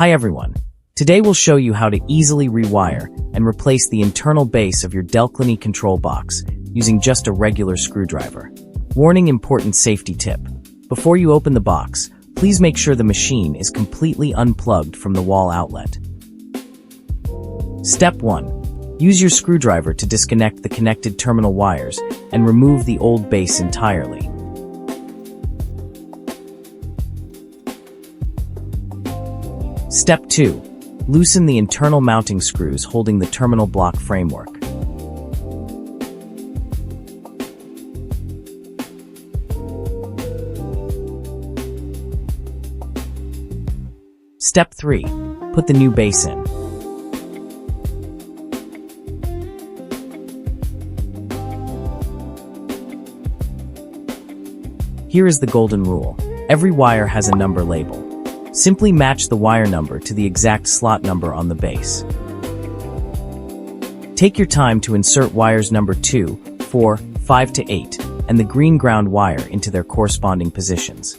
Hi everyone. Today we'll show you how to easily rewire and replace the internal base of your Delclynee control box using just a regular screwdriver. Warning: important safety tip. Before you open the box, please make sure the machine is completely unplugged from the wall outlet. Step 1. Use your screwdriver to disconnect the connected terminal wires and remove the old base entirely. Step 2. Loosen the internal mounting screws holding the terminal block framework. Step 3. Put the new base in. Here is the golden rule. Every wire has a number label. Simply match the wire number to the exact slot number on the base. Take your time to insert wires number 2, 4, 5 to 8, and the green ground wire into their corresponding positions.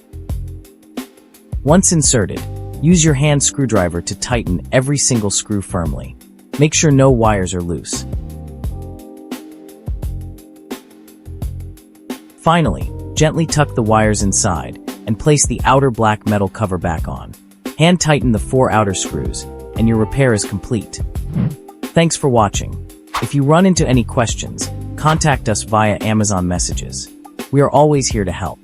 Once inserted, use your hand screwdriver to tighten every single screw firmly. Make sure no wires are loose. Finally, gently tuck the wires inside and place the outer black metal cover back on. Hand tighten the 4 outer screws, and your repair is complete. Thanks for watching. If you run into any questions, contact us via Amazon messages. We are always here to help.